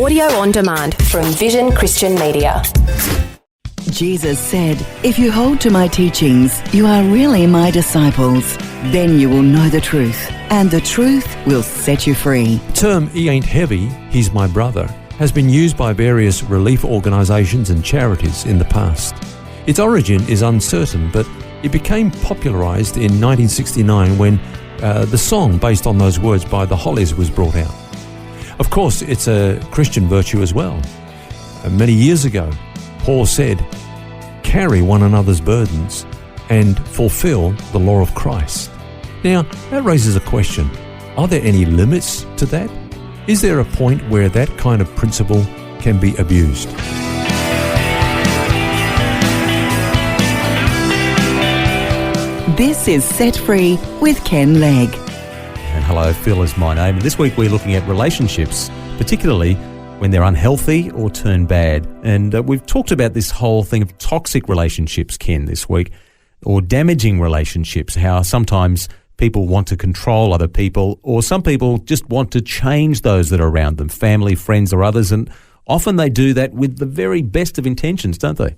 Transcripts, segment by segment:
Audio on demand from Vision Christian Media. Jesus said, "If you hold to my teachings, you are really my disciples. Then you will know the truth, and the truth will set you free." The term "he ain't heavy, he's my brother" has been used by various relief organisations and charities in the past. Its origin is uncertain, but it became popularised in 1969 when the song based on those words by the Hollies was brought out. Of course, it's a Christian virtue as well. Many years ago, Paul said, "Carry one another's burdens and fulfill the law of Christ." Now, that raises a question. Are there any limits to that? Is there a point where that kind of principle can be abused? This is Set Free with Ken Legg. And hello, Phil is my name. And this week we're looking at relationships, particularly when they're unhealthy or turn bad. And we've talked about this whole thing of toxic relationships, Ken, this week, or damaging relationships, how sometimes people want to control other people, or some people just want to change those that are around them, family, friends, or others. And often they do that with the very best of intentions, don't they?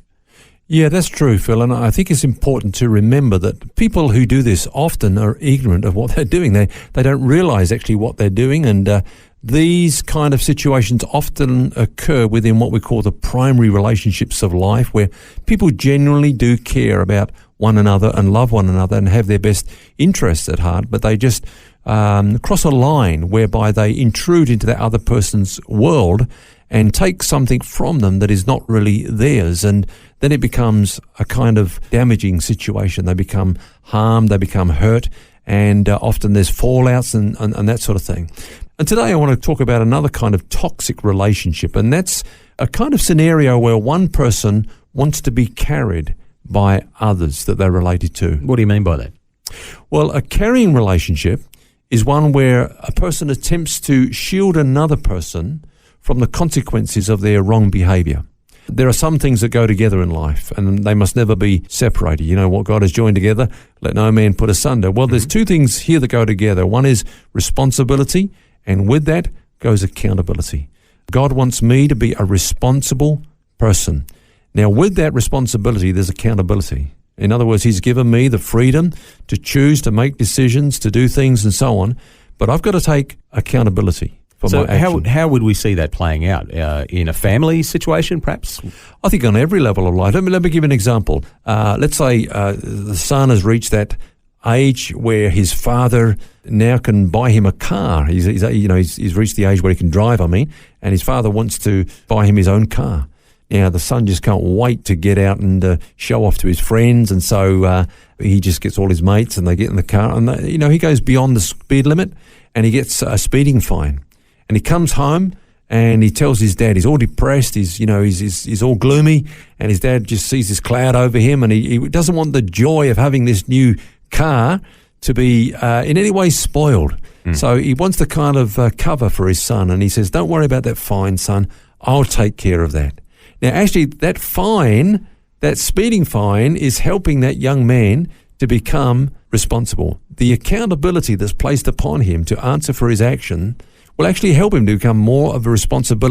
Yeah, that's true, Phil, and I think it's important to remember that people who do this often are ignorant of what they're doing. They don't realise actually what they're doing, and these kind of situations often occur within what we call the primary relationships of life, where people genuinely do care about one another and love one another and have their best interests at heart, but they just cross a line whereby they intrude into that other person's world and take something from them that is not really theirs, and then it becomes a kind of damaging situation. They become harmed, they become hurt, and often there's fallouts and that sort of thing. And today I want to talk about another kind of toxic relationship, and that's a kind of scenario where one person wants to be carried by others that they're related to. What do you mean by that? Well, a carrying relationship is one where a person attempts to shield another person from the consequences of their wrong behaviour. There are some things that go together in life, and they must never be separated. You know, what God has joined together, let no man put asunder. Well, there's two things here that go together. One is responsibility, and with that goes accountability. God wants me to be a responsible person. Now, with that responsibility, there's accountability. In other words, He's given me the freedom to choose, to make decisions, to do things and so on, but I've got to take accountability. So how would we see that playing out? In a family situation, perhaps? I think on every level of life. Let me give you an example. Let's say the son has reached that age where his father now can buy him a car. He's reached the age where he can drive, and his father wants to buy him his own car. Now, the son just can't wait to get out and show off to his friends, and so he just gets all his mates and they get in the car, and he goes beyond the speed limit and he gets a speeding fine. And he comes home and he tells his dad, he's all depressed, he's all gloomy, and his dad just sees this cloud over him, and he doesn't want the joy of having this new car to be in any way spoiled. So he wants the kind of cover for his son, and he says, "Don't worry about that fine, son, I'll take care of that." Now, actually, that fine, that speeding fine, is helping that young man to become responsible. The accountability that's placed upon him to answer for his action will actually help him to become more of a responsible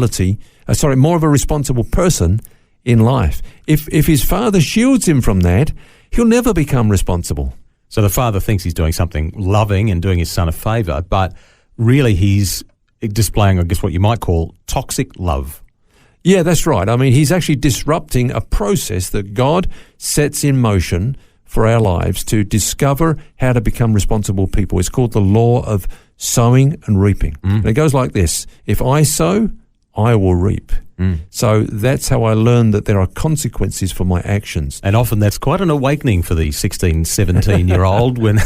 person in life. If his father shields him from that, he'll never become responsible. So the father thinks he's doing something loving and doing his son a favour, but really he's displaying, I guess, what you might call toxic love. Yeah, that's right. I mean, he's actually disrupting a process that God sets in motion for our lives to discover how to become responsible people. It's called the law of sowing and reaping. And it goes like this: if I sow, I will reap. So that's how I learned that there are consequences for my actions. And often that's quite an awakening for the 16, 17-year-old when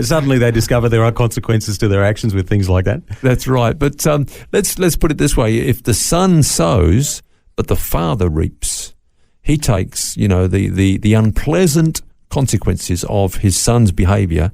suddenly they discover there are consequences to their actions with things like that. That's right. But let's put it this way. If the son sows, but the father reaps, he takes, the unpleasant consequences of his son's behaviour,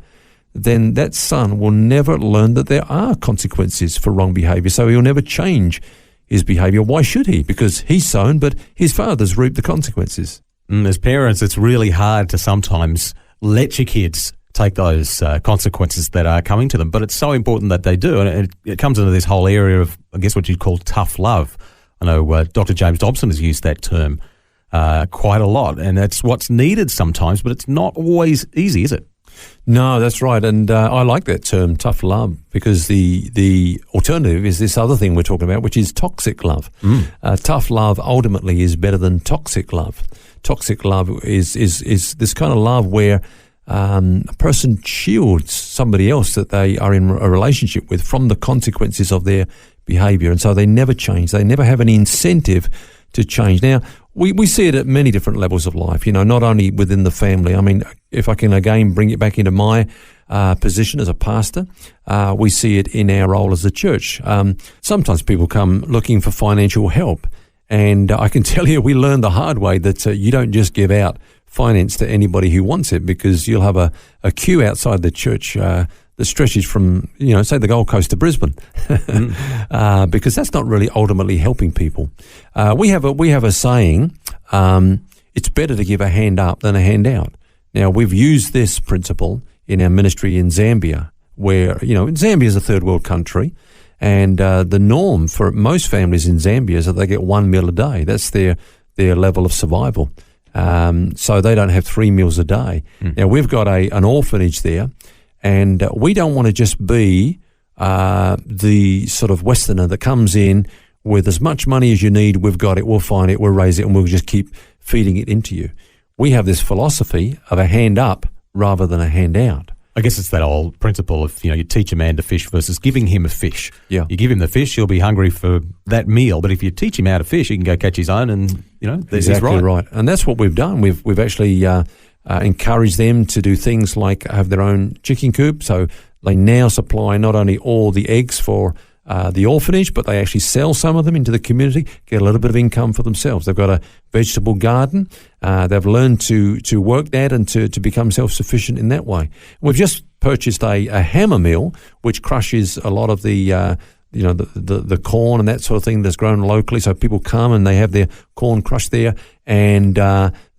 then that son will never learn that there are consequences for wrong behaviour. So he'll never change his behaviour. Why should he? Because he's sown, but his father's reaped the consequences. As parents, it's really hard to sometimes let your kids take those consequences that are coming to them. But it's so important that they do. And it comes into this whole area of, I guess, what you'd call tough love. I know Dr. James Dobson has used that term quite a lot, and that's what's needed sometimes, but it's not always easy, is it? No, that's right. And I like that term, tough love, because the alternative is this other thing we're talking about, which is toxic love. Tough love ultimately is better than toxic love. Toxic love is this kind of love where a person shields somebody else that they are in a relationship with from the consequences of their behaviour, and so they never change. They never have any incentive to change. Now, we see it at many different levels of life, not only within the family. I mean, if I can again bring it back into my position as a pastor, we see it in our role as a church. Sometimes people come looking for financial help, and I can tell you we learned the hard way that you don't just give out finance to anybody who wants it, because you'll have a queue outside the church that stretches from, say the Gold Coast to Brisbane, because that's not really ultimately helping people. We have a saying, it's better to give a hand up than a hand out. Now, we've used this principle in our ministry in Zambia, where, Zambia is a third world country, and the norm for most families in Zambia is that they get one meal a day. That's their level of survival. So they don't have 3 meals a day. Now, we've got an orphanage there, and we don't want to just be the sort of Westerner that comes in with as much money as you need. We've got it, we'll find it, we'll raise it, and we'll just keep feeding it into you. We have this philosophy of a hand up rather than a hand out. I guess it's that old principle of, you teach a man to fish versus giving him a fish. Yeah. You give him the fish, he'll be hungry for that meal. But if you teach him how to fish, he can go catch his own, and, Exactly right. And that's what we've done. We've actually encouraged them to do things like have their own chicken coop. So they now supply not only all the eggs for the orphanage, but they actually sell some of them into the community, get a little bit of income for themselves. They've got a vegetable garden. They've learned to work that and to become self-sufficient in that way. We've just purchased a hammer mill, which crushes a lot of the the corn and that sort of thing that's grown locally. So people come and they have their corn crushed there, and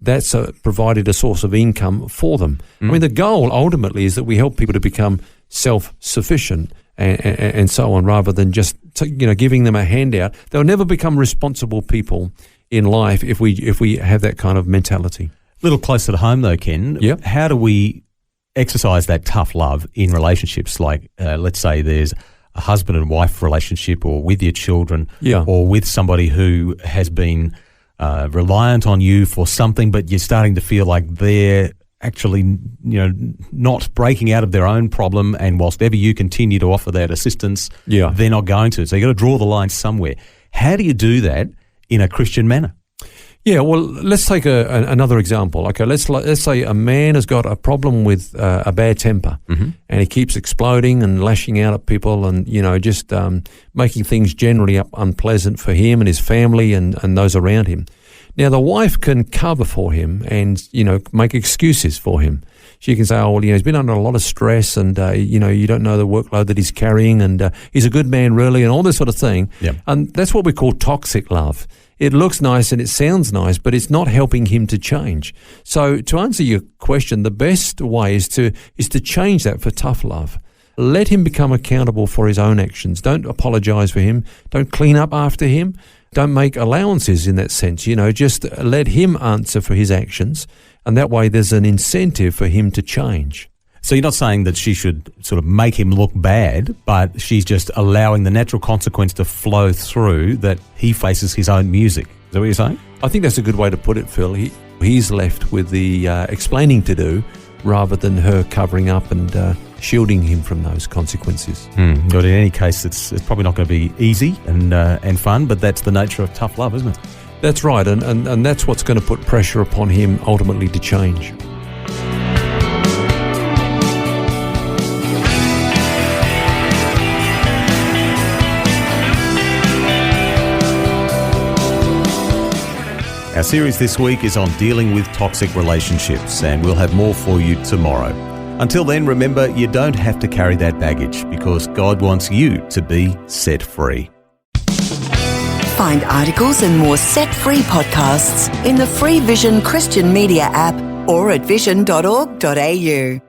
that's provided a source of income for them. I mean, the goal ultimately is that we help people to become self-sufficient and so on, rather than just giving them a handout. They'll never become responsible people in life if we have that kind of mentality. A little closer to home though, Ken. Yep. How do we exercise that tough love in relationships? Like, let's say there's a husband and wife relationship, or with your children, or with somebody who has been reliant on you for something, but you're starting to feel like they're actually, not breaking out of their own problem, and whilst ever you continue to offer that assistance, they're not going to. So you've got to draw the line somewhere. How do you do that in a Christian manner? Yeah, well, let's take another example. Okay, let's say a man has got a problem with a bad temper, and he keeps exploding and lashing out at people, and just making things generally unpleasant for him and his family and those around him. Now, the wife can cover for him and make excuses for him. She can say, "Oh, well, he's been under a lot of stress, and you don't know the workload that he's carrying, and he's a good man, really," and all this sort of thing. Yep. And that's what we call toxic love. It looks nice and it sounds nice, but it's not helping him to change. So to answer your question, the best way is to change that for tough love. Let him become accountable for his own actions. Don't apologize for him. Don't clean up after him. Don't make allowances in that sense. Just let him answer for his actions. And that way there's an incentive for him to change. So you're not saying that she should sort of make him look bad, but she's just allowing the natural consequence to flow through, that he faces his own music. Is that what you're saying? I think that's a good way to put it, Phil. He's left with the explaining to do, rather than her covering up and shielding him from those consequences. But in any case, it's probably not going to be easy and fun, but that's the nature of tough love, isn't it? That's right, and that's what's going to put pressure upon him ultimately to change. Our series this week is on dealing with toxic relationships, and we'll have more for you tomorrow. Until then, remember, you don't have to carry that baggage, because God wants you to be set free. Find articles and more set-free podcasts in the free Vision Christian Media app or at vision.org.au.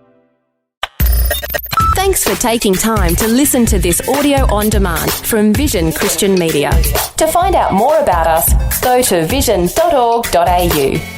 Thanks for taking time to listen to this audio on demand from Vision Christian Media. To find out more about us, go to vision.org.au.